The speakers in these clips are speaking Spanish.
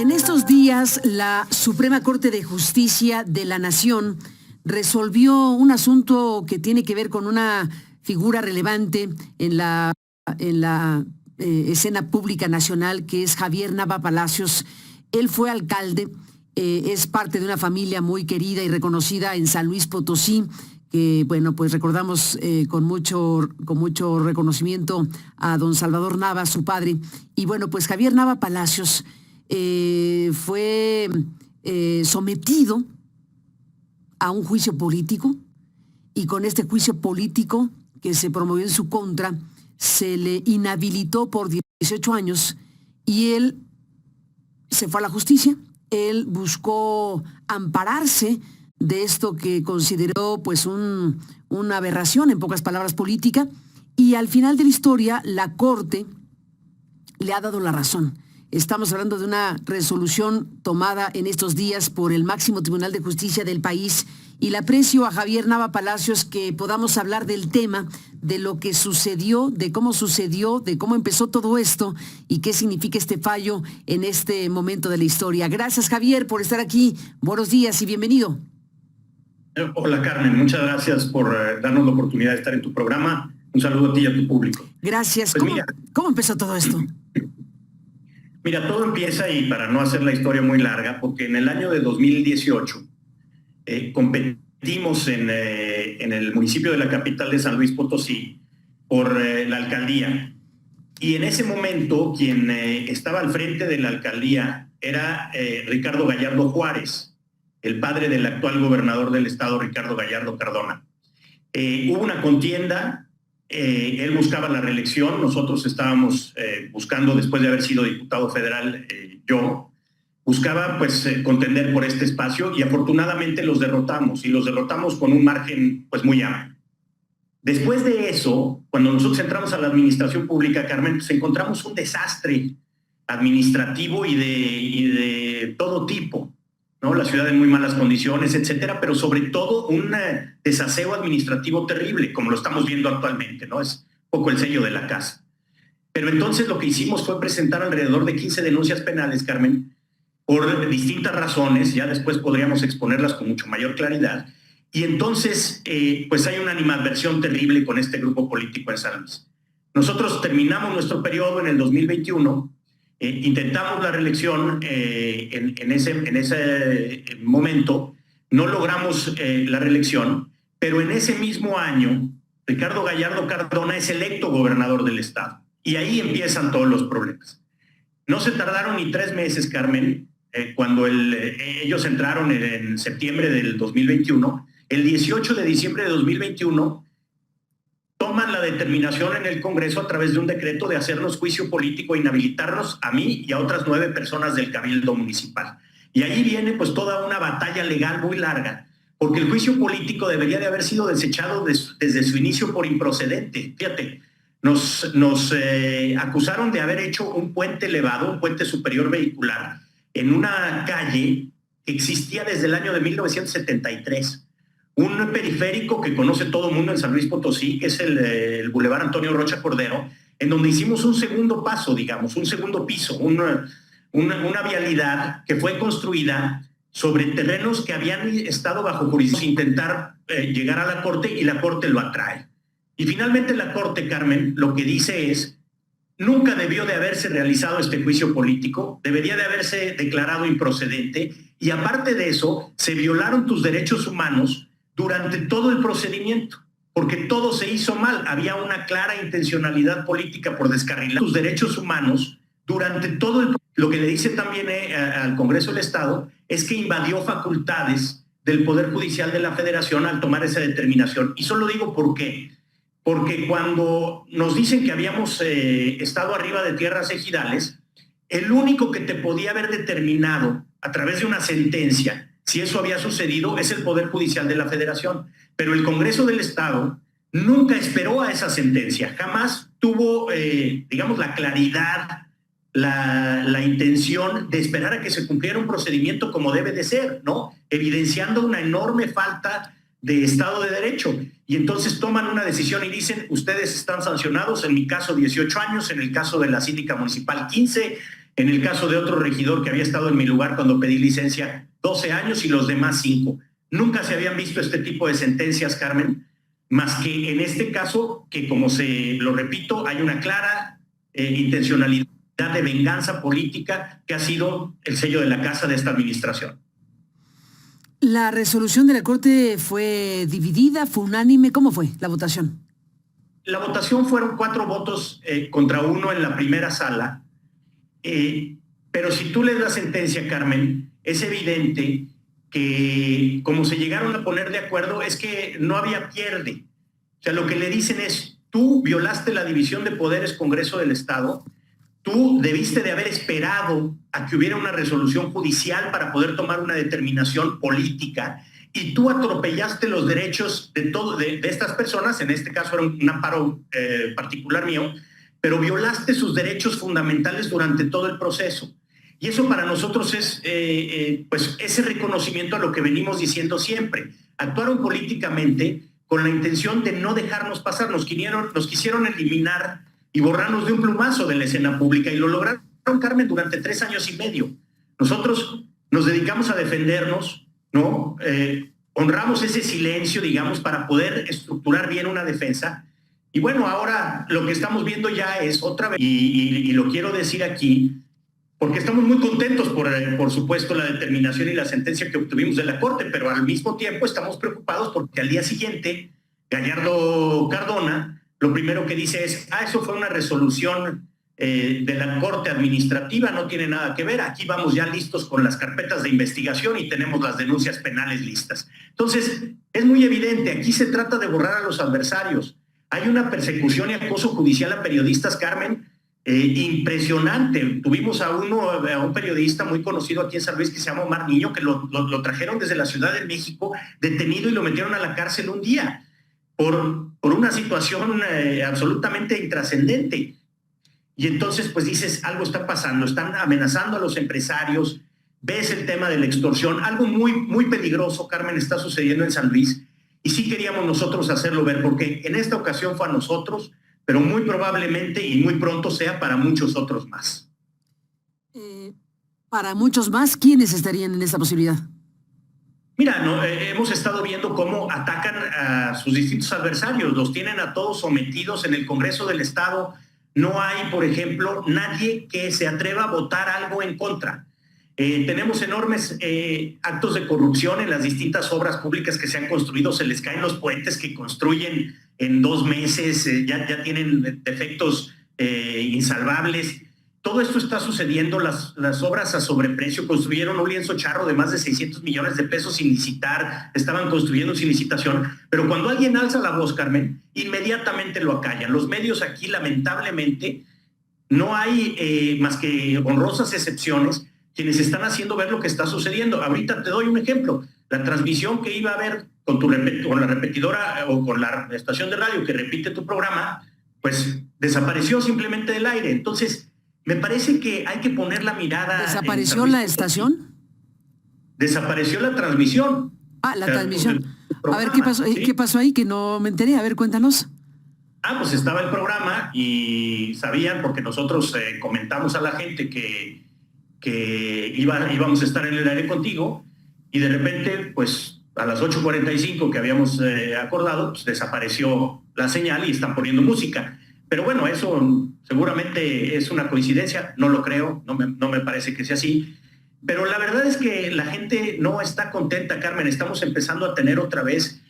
En estos días, la Suprema Corte de Justicia de la Nación resolvió un asunto que tiene que ver con una figura relevante en la escena pública nacional, que es Javier Nava Palacios. Él fue alcalde, es parte de una familia muy querida y reconocida en San Luis Potosí, que, bueno, pues recordamos con mucho reconocimiento a don Salvador Nava, su padre. Y bueno, pues Javier Nava Palacios fue sometido a un juicio político, y con este juicio político que se promovió en su contra, se le inhabilitó por 18 años y él se fue a la justicia. Él buscó ampararse de esto que consideró pues una aberración, en pocas palabras, política, y al final de la historia la Corte le ha dado la razón. Estamos hablando de una resolución tomada en estos días por el máximo tribunal de justicia del país, y le aprecio a Javier Nava Palacios que podamos hablar del tema, de lo que sucedió, de cómo empezó todo esto y qué significa este fallo en este momento de la historia. Gracias, Javier, por estar aquí. Buenos días y bienvenido. Hola, Carmen, muchas gracias por darnos la oportunidad de estar en tu programa. Un saludo a ti y a tu público. Gracias. Pues ¿Cómo empezó todo esto? Mira, todo empieza, y para no hacer la historia muy larga, porque en el año de 2018 competimos en el municipio de la capital de San Luis Potosí por la alcaldía. Y en ese momento quien estaba al frente de la alcaldía era Ricardo Gallardo Juárez, el padre del actual gobernador del estado, Ricardo Gallardo Cardona. Hubo una contienda. Él buscaba la reelección, nosotros estábamos buscando, después de haber sido diputado federal, buscaba pues contender por este espacio, y afortunadamente los derrotamos con un margen pues muy amplio. Después de eso, cuando nosotros entramos a la administración pública, Carmen, pues encontramos un desastre administrativo y de todo tipo, ¿no? La ciudad en muy malas condiciones, etcétera, pero sobre todo un desaseo administrativo terrible, como lo estamos viendo actualmente, ¿no? Es un poco el sello de la casa. Pero entonces lo que hicimos fue presentar alrededor de 15 denuncias penales, Carmen, por distintas razones. Ya después podríamos exponerlas con mucho mayor claridad. Y entonces, pues hay una animadversión terrible con este grupo político en San Luis. Nosotros terminamos nuestro periodo en el 2021, intentamos la reelección en ese momento, no logramos la reelección, pero en ese mismo año Ricardo Gallardo Cardona es electo gobernador del estado, y ahí empiezan todos los problemas. No se tardaron ni 3 meses, Carmen, cuando ellos entraron en septiembre del 2021, el 18 de diciembre de 2021 toman la determinación en el Congreso a través de un decreto de hacernos juicio político e inhabilitarnos a mí y a otras 9 personas del Cabildo Municipal. Y ahí viene pues toda una batalla legal muy larga, porque el juicio político debería de haber sido desechado desde su inicio por improcedente. Fíjate, nos acusaron de haber hecho un puente elevado, un puente superior vehicular, en una calle que existía desde el año de 1973. Un periférico que conoce todo el mundo en San Luis Potosí, que es el Boulevard Antonio Rocha Cordero, en donde hicimos un segundo paso, digamos, un segundo piso, una vialidad que fue construida sobre terrenos que habían estado bajo jurisdicción, intentar llegar a la Corte, y la Corte lo atrae. Y finalmente la Corte, Carmen, lo que dice es: nunca debió de haberse realizado este juicio político, debería de haberse declarado improcedente, y aparte de eso, se violaron tus derechos humanos durante todo el procedimiento, porque todo se hizo mal. Había una clara intencionalidad política por descarrilar tus derechos humanos durante todo el... Lo que le dice también al Congreso del Estado es que invadió facultades del Poder Judicial de la Federación al tomar esa determinación. Y solo digo por qué. Porque cuando nos dicen que habíamos estado arriba de tierras ejidales, el único que te podía haber determinado a través de una sentencia si eso había sucedido es el Poder Judicial de la Federación. Pero el Congreso del Estado nunca esperó a esa sentencia, jamás tuvo, digamos, la claridad, la intención de esperar a que se cumpliera un procedimiento como debe de ser, ¿no? Evidenciando una enorme falta de Estado de Derecho. Y entonces toman una decisión y dicen: ustedes están sancionados, en mi caso 18 años, en el caso de la síndica municipal 15, En el caso de otro regidor que había estado en mi lugar cuando pedí licencia, 12 años y los demás 5. Nunca se habían visto este tipo de sentencias, Carmen, más que en este caso, que como lo repito, hay una clara intencionalidad de venganza política que ha sido el sello de la casa de esta administración. ¿La resolución de la Corte fue dividida, fue unánime? ¿Cómo fue la votación? La votación fueron 4 votos contra 1 en la primera sala, pero si tú lees la sentencia, Carmen, es evidente que como se llegaron a poner de acuerdo es que no había pierde. O sea, lo que le dicen es, tú violaste la división de poderes Congreso del Estado, tú debiste de haber esperado a que hubiera una resolución judicial para poder tomar una determinación política y tú atropellaste los derechos de estas personas, en este caso era un amparo particular mío, pero violaste sus derechos fundamentales durante todo el proceso. Y eso para nosotros es pues ese reconocimiento a lo que venimos diciendo siempre. Actuaron políticamente con la intención de no dejarnos pasar, nos quisieron eliminar y borrarnos de un plumazo de la escena pública y lo lograron, Carmen, durante 3 años y medio. Nosotros nos dedicamos a defendernos, ¿no? Honramos ese silencio, digamos, para poder estructurar bien una defensa. Y bueno, ahora lo que estamos viendo ya es otra vez, y lo quiero decir aquí, porque estamos muy contentos por supuesto, la determinación y la sentencia que obtuvimos de la Corte, pero al mismo tiempo estamos preocupados porque al día siguiente, Gallardo Cardona lo primero que dice es, eso fue una resolución de la Corte Administrativa, no tiene nada que ver, aquí vamos ya listos con las carpetas de investigación y tenemos las denuncias penales listas. Entonces, es muy evidente, aquí se trata de borrar a los adversarios. Hay una persecución y acoso judicial a periodistas, Carmen, impresionante. Tuvimos a un periodista muy conocido aquí en San Luis que se llama Omar Niño, que lo trajeron desde la Ciudad de México, detenido y lo metieron a la cárcel un día por una situación absolutamente intrascendente. Y entonces, pues dices, algo está pasando, están amenazando a los empresarios, ves el tema de la extorsión, algo muy, muy peligroso, Carmen, está sucediendo en San Luis, y sí queríamos nosotros hacerlo ver, porque en esta ocasión fue a nosotros, pero muy probablemente y muy pronto sea para muchos otros más. Para muchos más, ¿quiénes estarían en esta posibilidad? Mira, hemos estado viendo cómo atacan a sus distintos adversarios, los tienen a todos sometidos en el Congreso del Estado. No hay, por ejemplo, nadie que se atreva a votar algo en contra. Tenemos enormes actos de corrupción en las distintas obras públicas que se han construido, se les caen los puentes que construyen en 2 meses, ya tienen defectos insalvables. Todo esto está sucediendo, las obras a sobreprecio, construyeron un lienzo charro de más de 600 millones de pesos sin licitar, estaban construyendo sin licitación, pero cuando alguien alza la voz, Carmen, inmediatamente lo acallan. Los medios aquí, lamentablemente, no hay más que honrosas excepciones quienes están haciendo ver lo que está sucediendo. Ahorita te doy un ejemplo, la transmisión que iba a haber con la repetidora o con la estación de radio que repite tu programa, pues desapareció simplemente del aire. Entonces, me parece que hay que poner la mirada... ¿Desapareció la estación? Desapareció la transmisión. La transmisión. A ver, ¿qué pasó? ¿Sí? ¿Qué pasó ahí? Que no me enteré. A ver, cuéntanos. Pues estaba el programa y sabían, porque nosotros comentamos a la gente que íbamos a estar en el aire contigo, y de repente, pues a las 8:45 que habíamos acordado, pues desapareció la señal y están poniendo música. Pero bueno, eso seguramente es una coincidencia, no lo creo, no me parece que sea así. Pero la verdad es que la gente no está contenta, Carmen. Estamos empezando a tener otra vez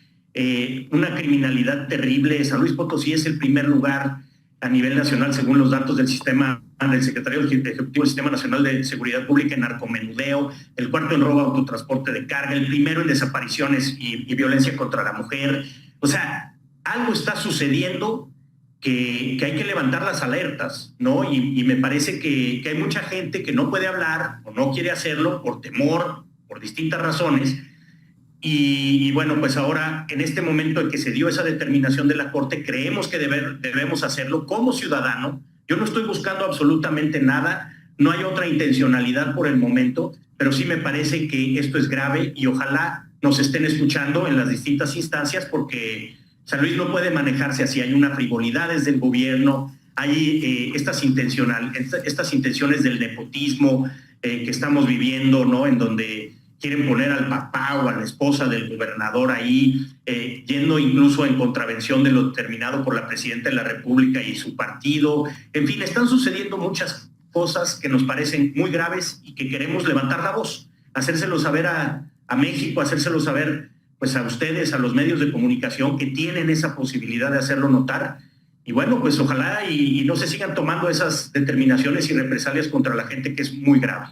una criminalidad terrible. San Luis Potosí es el primer lugar a nivel nacional, según los datos del Secretario Ejecutivo del Sistema Nacional de Seguridad Pública, en narcomenudeo, el 4º en robo a autotransporte de carga, el 1º en desapariciones y violencia contra la mujer. O sea, algo está sucediendo que hay que levantar las alertas, ¿no? Y me parece que hay mucha gente que no puede hablar o no quiere hacerlo por temor, por distintas razones. Y bueno, pues ahora, en este momento en que se dio esa determinación de la Corte, creemos que debemos hacerlo como ciudadano. Yo no estoy buscando absolutamente nada, no hay otra intencionalidad por el momento, pero sí me parece que esto es grave y ojalá nos estén escuchando en las distintas instancias, porque San Luis no puede manejarse así. Hay una frivolidad desde el gobierno, hay estas intenciones del nepotismo que estamos viviendo, ¿no? En donde quieren poner al papá o a la esposa del gobernador ahí, yendo incluso en contravención de lo determinado por la presidenta de la República y su partido. En fin, están sucediendo muchas cosas que nos parecen muy graves y que queremos levantar la voz, hacérselo saber a México, hacérselo saber pues a ustedes, a los medios de comunicación que tienen esa posibilidad de hacerlo notar. Y bueno, pues ojalá y no se sigan tomando esas determinaciones y represalias contra la gente, que es muy grave.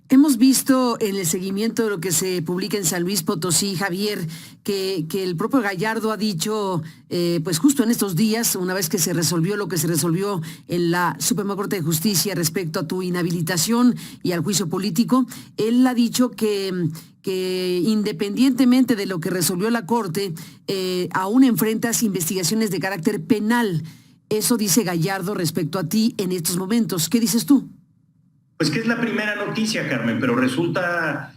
Hemos visto en el seguimiento de lo que se publica en San Luis Potosí, Javier, que el propio Gallardo ha dicho, pues justo en estos días, una vez que se resolvió lo que se resolvió en la Suprema Corte de Justicia respecto a tu inhabilitación y al juicio político, él ha dicho que independientemente de lo que resolvió la Corte, aún enfrentas investigaciones de carácter penal. Eso dice Gallardo respecto a ti en estos momentos. ¿Qué dices tú? Pues que es la primera noticia, Carmen, pero resulta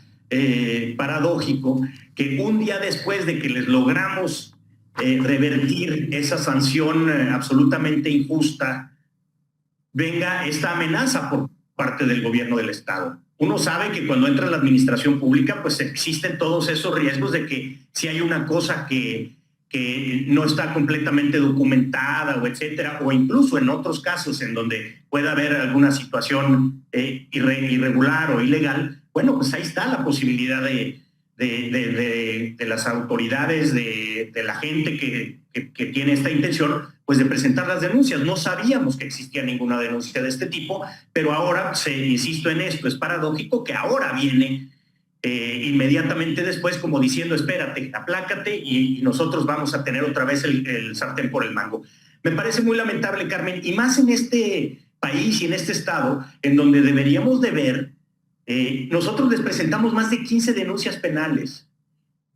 paradójico que un día después de que les logramos revertir esa sanción absolutamente injusta, venga esta amenaza por parte del gobierno del Estado. Uno sabe que cuando entra en la administración pública, pues existen todos esos riesgos de que si hay una cosa que no está completamente documentada o etcétera, o incluso en otros casos en donde pueda haber alguna situación irregular o ilegal, bueno, pues ahí está la posibilidad de las autoridades, de la gente que tiene esta intención, pues de presentar las denuncias. No sabíamos que existía ninguna denuncia de este tipo, pero ahora, insisto en esto, es paradójico que ahora viene inmediatamente después como diciendo, espérate, aplácate y nosotros vamos a tener otra vez el sartén por el mango. Me parece muy lamentable, Carmen, y más en este país y en este estado, en donde deberíamos de ver, nosotros les presentamos más de 15 denuncias penales.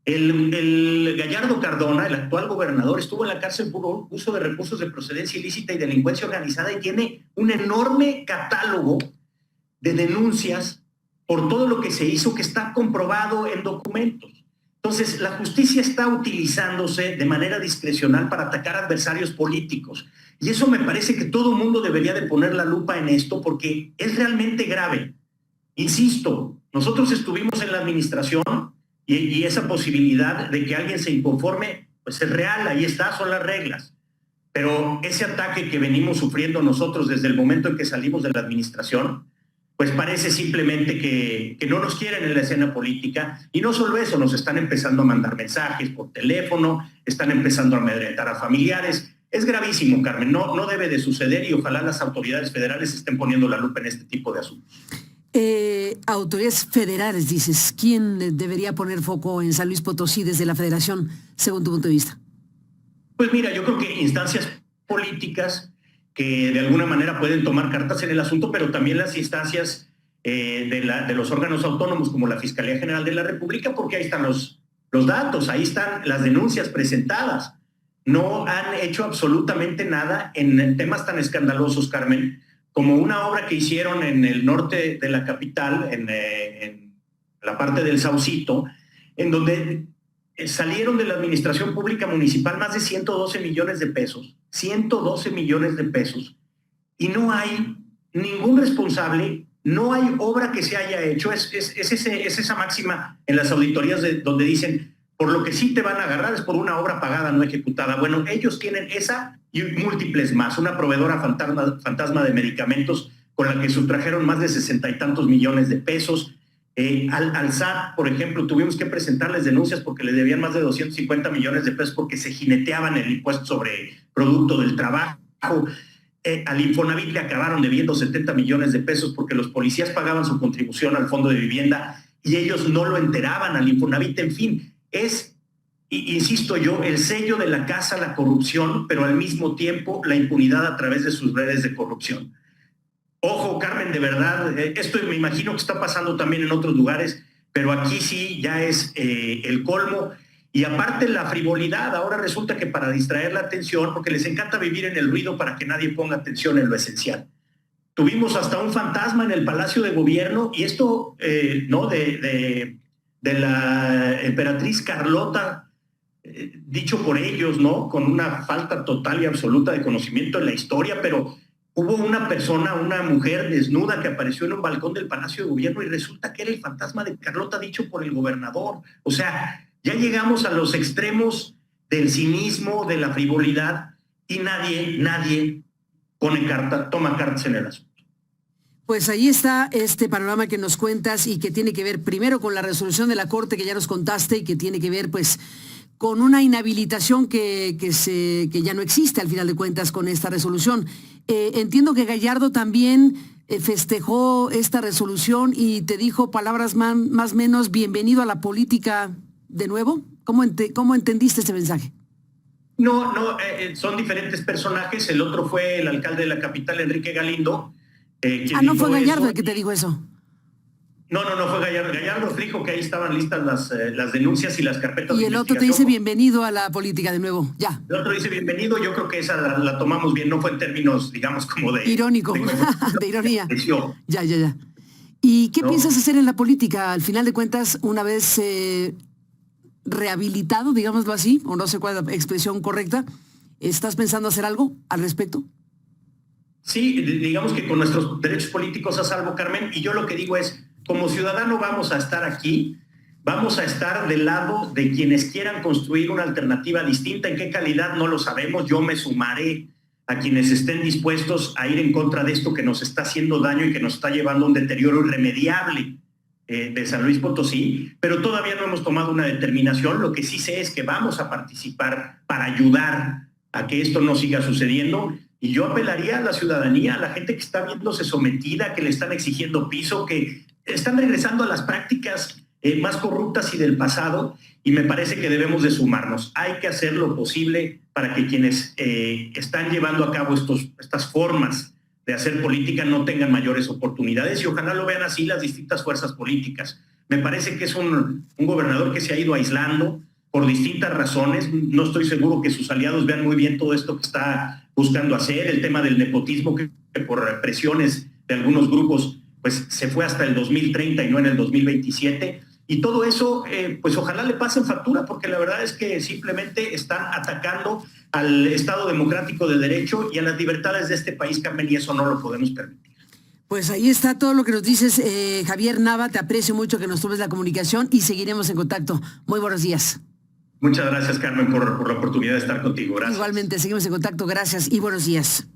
El Gallardo Cardona, el actual gobernador, estuvo en la cárcel por uso de recursos de procedencia ilícita y delincuencia organizada y tiene un enorme catálogo de denuncias por todo lo que se hizo, que está comprobado en documentos. Entonces, la justicia está utilizándose de manera discrecional para atacar adversarios políticos. Y eso me parece que todo el mundo debería de poner la lupa en esto porque es realmente grave. Insisto, nosotros estuvimos en la administración y esa posibilidad de que alguien se inconforme, pues es real, ahí está, son las reglas. Pero ese ataque que venimos sufriendo nosotros desde el momento en que salimos de la administración, pues parece simplemente que no nos quieren en la escena política, y no solo eso, nos están empezando a mandar mensajes por teléfono, están empezando a amedrentar a familiares. Es gravísimo, Carmen, no debe de suceder y ojalá las autoridades federales estén poniendo la lupa en este tipo de asuntos. Autoridades federales, dices, ¿quién debería poner foco en San Luis Potosí desde la federación, según tu punto de vista? Pues mira, yo creo que instancias políticas que de alguna manera pueden tomar cartas en el asunto, pero también las instancias de los órganos autónomos como la Fiscalía General de la República, porque ahí están los datos, ahí están las denuncias presentadas. No han hecho absolutamente nada en temas tan escandalosos, Carmen, como una obra que hicieron en el norte de la capital, en la parte del Saucito, en donde salieron de la administración pública municipal más de 112 millones de pesos, 112 millones de pesos, y no hay ningún responsable, no hay obra que se haya hecho. Es esa máxima en las auditorías donde dicen, por lo que sí te van a agarrar es por una obra pagada no ejecutada. Bueno, ellos tienen esa y múltiples más, una proveedora fantasma de medicamentos con la que sustrajeron más de 60 y tantos millones de pesos. Al SAT, por ejemplo, tuvimos que presentarles denuncias porque les debían más de 250 millones de pesos porque se jineteaban el impuesto sobre producto del trabajo. Al Infonavit le acabaron debiendo 70 millones de pesos porque los policías pagaban su contribución al fondo de vivienda y ellos no lo enteraban al Infonavit. En fin, es, insisto yo, el sello de la casa la corrupción, pero al mismo tiempo la impunidad a través de sus redes de corrupción. Ojo, Carmen, de verdad, esto me imagino que está pasando también en otros lugares, pero aquí sí ya es el colmo. Y aparte la frivolidad, ahora resulta que para distraer la atención, porque les encanta vivir en el ruido para que nadie ponga atención en lo esencial. Tuvimos hasta un fantasma en el Palacio de Gobierno y esto, ¿no? de la emperatriz Carlota, dicho por ellos, ¿no? Con una falta total y absoluta de conocimiento en la historia, pero hubo una persona, una mujer desnuda que apareció en un balcón del Palacio de Gobierno y resulta que era el fantasma de Carlota dicho por el gobernador. O sea, ya llegamos a los extremos del cinismo, de la frivolidad, y nadie toma cartas en el asunto. Pues ahí está este panorama que nos cuentas y que tiene que ver primero con la resolución de la Corte que ya nos contaste y que tiene que ver pues con una inhabilitación que ya no existe al final de cuentas con esta resolución. Entiendo que Gallardo también festejó esta resolución y te dijo palabras más o menos bienvenido a la política de nuevo. ¿Cómo entendiste ese mensaje? No, son diferentes personajes. El otro fue el alcalde de la capital, Enrique Galindo. No fue Gallardo el que te dijo eso. No fue Gallardo. Gallardo dijo que ahí estaban listas las denuncias y las carpetas de investigación. Y el otro te dice bienvenido a la política de nuevo, ya. El otro dice bienvenido, yo creo que esa la tomamos bien, no fue en términos, digamos, como de... Irónico, de ironía. Ya. ¿Y qué piensas hacer en la política? Al final de cuentas, una vez rehabilitado, digámoslo así, o no sé cuál es la expresión correcta, ¿estás pensando hacer algo al respecto? Sí, digamos que con nuestros derechos políticos a salvo, Carmen, y yo lo que digo es, como ciudadano vamos a estar aquí, vamos a estar del lado de quienes quieran construir una alternativa distinta. ¿En qué calidad? No lo sabemos. Yo me sumaré a quienes estén dispuestos a ir en contra de esto que nos está haciendo daño y que nos está llevando a un deterioro irremediable de San Luis Potosí, pero todavía no hemos tomado una determinación. Lo que sí sé es que vamos a participar para ayudar a que esto no siga sucediendo. Y yo apelaría a la ciudadanía, a la gente que está viéndose sometida, que le están exigiendo piso, que están regresando a las prácticas más corruptas y del pasado, y me parece que debemos de sumarnos. Hay que hacer lo posible para que quienes están llevando a cabo estas formas de hacer política no tengan mayores oportunidades, y ojalá lo vean así las distintas fuerzas políticas. Me parece que es un gobernador que se ha ido aislando por distintas razones. No estoy seguro que sus aliados vean muy bien todo esto que está buscando hacer, el tema del nepotismo que por presiones de algunos grupos pues se fue hasta el 2030 y no en el 2027, y todo eso pues ojalá le pasen factura, porque la verdad es que simplemente están atacando al Estado democrático de derecho y a las libertades de este país, Carmen, y eso no lo podemos permitir. Pues ahí está todo lo que nos dices, Javier Nava, te aprecio mucho que nos tomes la comunicación y seguiremos en contacto. Muy buenos días. Muchas gracias, Carmen, por la oportunidad de estar contigo. Gracias. Igualmente, seguimos en contacto. Gracias y buenos días.